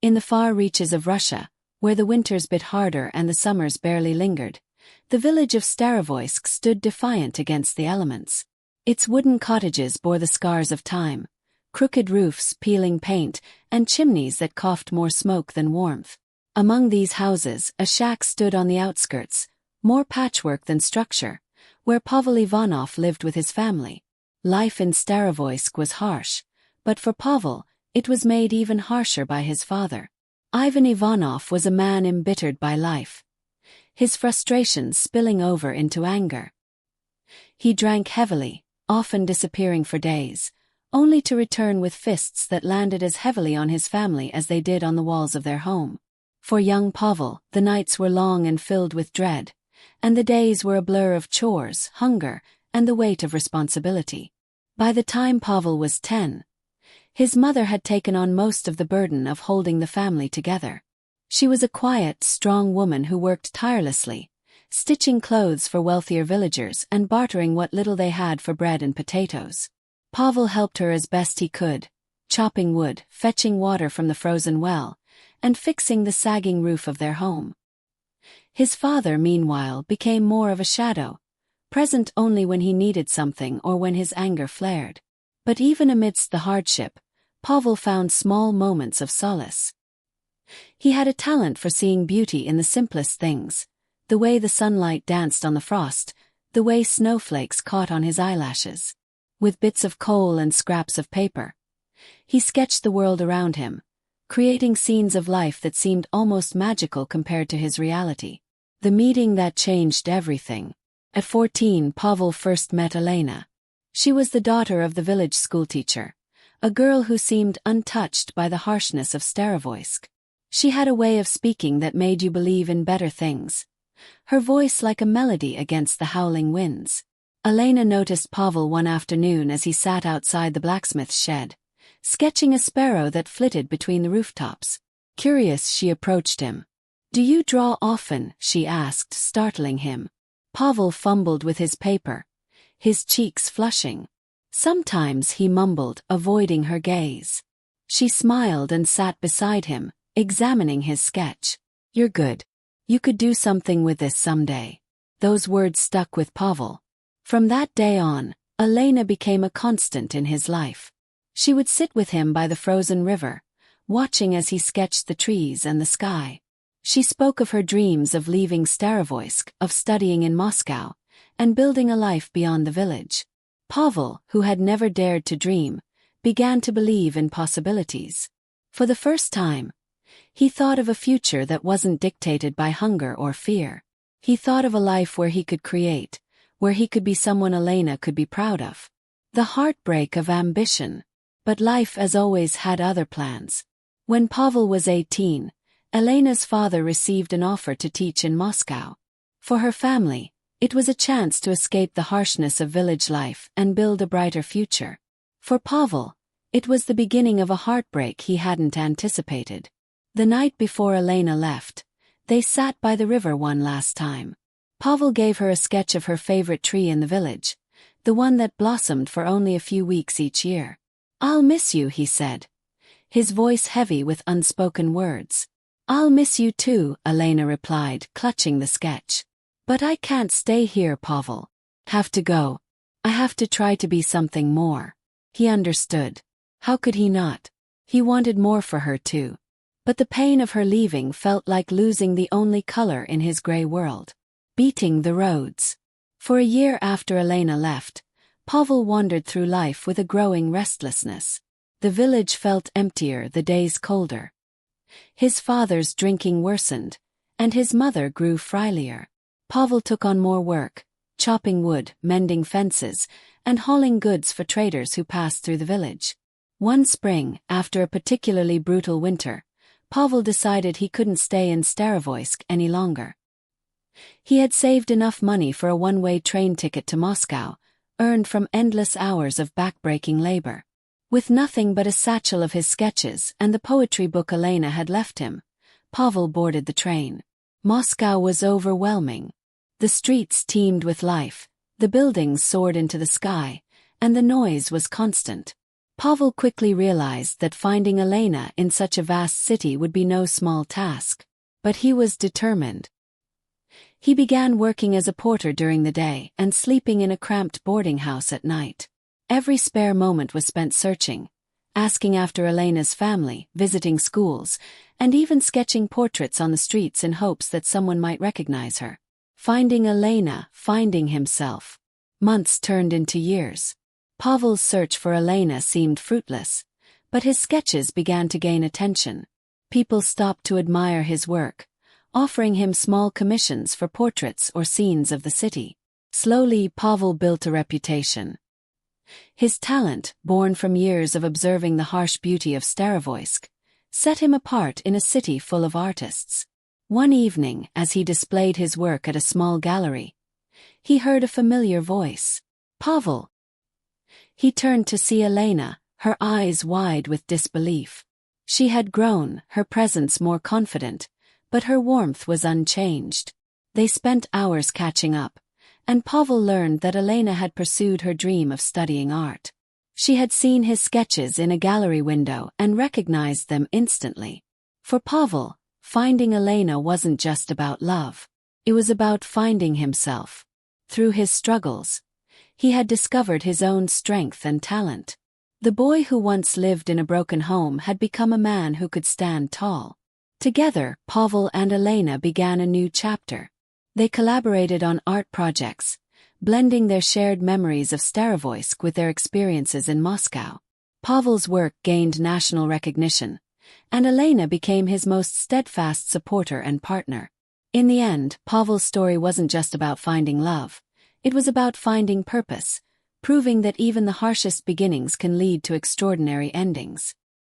In the far reaches of Russia, where the winters bit harder and the summers barely lingered, the village of Starovoysk stood defiant against the elements. Its wooden cottages bore the scars of time, crooked roofs peeling paint, and chimneys that coughed more smoke than warmth. Among these houses, a shack stood on the outskirts, more patchwork than structure, where Pavel Ivanov lived with his family. Life in Starovoysk was harsh, but for Pavel, it was made even harsher by his father. Ivan Ivanov was a man embittered by life, his frustrations spilling over into anger. He drank heavily, often disappearing for days, only to return with fists that landed as heavily on his family as they did on the walls of their home. For young Pavel, the nights were long and filled with dread, and the days were a blur of chores, hunger, and the weight of responsibility. By the time Pavel was 10, his mother had taken on most of the burden of holding the family together. She was a quiet, strong woman who worked tirelessly, stitching clothes for wealthier villagers and bartering what little they had for bread and potatoes. Pavel helped her as best he could, chopping wood, fetching water from the frozen well, and fixing the sagging roof of their home. His father, meanwhile, became more of a shadow, present only when he needed something or when his anger flared. But even amidst the hardship, Pavel found small moments of solace. He had a talent for seeing beauty in the simplest things, the way the sunlight danced on the frost, the way snowflakes caught on his eyelashes. With bits of coal and scraps of paper, he sketched the world around him, creating scenes of life that seemed almost magical compared to his reality. The meeting that changed everything. At 14, Pavel first met Elena. She was the daughter of the village schoolteacher, a girl who seemed untouched by the harshness of Starovoysk. She had a way of speaking that made you believe in better things, her voice like a melody against the howling winds. Elena noticed Pavel one afternoon as he sat outside the blacksmith's shed, sketching a sparrow that flitted between the rooftops. Curious, she approached him. "Do you draw often?" she asked, startling him. Pavel fumbled with his paper, his cheeks flushing. "Sometimes," he mumbled, avoiding her gaze. She smiled and sat beside him, examining his sketch. "You're good. You could do something with this someday." Those words stuck with Pavel. From that day on, Elena became a constant in his life. She would sit with him by the frozen river, watching as he sketched the trees and the sky. She spoke of her dreams of leaving Starovoysk, of studying in Moscow, and building a life beyond the village. Pavel, who had never dared to dream, began to believe in possibilities. For the first time, he thought of a future that wasn't dictated by hunger or fear. He thought of a life where he could create, where he could be someone Elena could be proud of. The heartbreak of ambition. But life, as always, had other plans. When Pavel was 18, Elena's father received an offer to teach in Moscow. For her family, it was a chance to escape the harshness of village life and build a brighter future. For Pavel, it was the beginning of a heartbreak he hadn't anticipated. The night before Elena left, they sat by the river one last time. Pavel gave her a sketch of her favorite tree in the village, the one that blossomed for only a few weeks each year. "I'll miss you," he said, his voice heavy with unspoken words. "I'll miss you too," Elena replied, clutching the sketch. "But I can't stay here, Pavel. Have to go. I have to try to be something more." He understood. How could he not? He wanted more for her too. But the pain of her leaving felt like losing the only color in his gray world. Beating the roads. For a year after Elena left, Pavel wandered through life with a growing restlessness. The village felt emptier, the days colder. His father's drinking worsened, and his mother grew frilier. Pavel took on more work, chopping wood, mending fences, and hauling goods for traders who passed through the village. One spring, after a particularly brutal winter, Pavel decided he couldn't stay in Starovoysk any longer. He had saved enough money for a one-way train ticket to Moscow, earned from endless hours of back-breaking labor. With nothing but a satchel of his sketches and the poetry book Elena had left him, Pavel boarded the train. Moscow was overwhelming. The streets teemed with life, the buildings soared into the sky, and the noise was constant. Pavel quickly realized that finding Elena in such a vast city would be no small task. But he was determined. He began working as a porter during the day and sleeping in a cramped boarding house at night. Every spare moment was spent searching, asking after Elena's family, visiting schools, and even sketching portraits on the streets in hopes that someone might recognize her. Finding Elena, finding himself. Months turned into years. Pavel's search for Elena seemed fruitless, but his sketches began to gain attention. People stopped to admire his work, offering him small commissions for portraits or scenes of the city. Slowly, Pavel built a reputation. His talent, born from years of observing the harsh beauty of Starovoysk, set him apart in a city full of artists. One evening, as he displayed his work at a small gallery, he heard a familiar voice. "Pavel." He turned to see Elena, her eyes wide with disbelief. She had grown, her presence more confident, but her warmth was unchanged. They spent hours catching up, and Pavel learned that Elena had pursued her dream of studying art. She had seen his sketches in a gallery window and recognized them instantly. For Pavel, finding Elena wasn't just about love. It was about finding himself. Through his struggles, he had discovered his own strength and talent. The boy who once lived in a broken home had become a man who could stand tall. Together, Pavel and Elena began a new chapter. They collaborated on art projects, blending their shared memories of Starovoysk with their experiences in Moscow. Pavel's work gained national recognition, and Elena became his most steadfast supporter and partner. In the end, Pavel's story wasn't just about finding love. It was about finding purpose, proving that even the harshest beginnings can lead to extraordinary endings.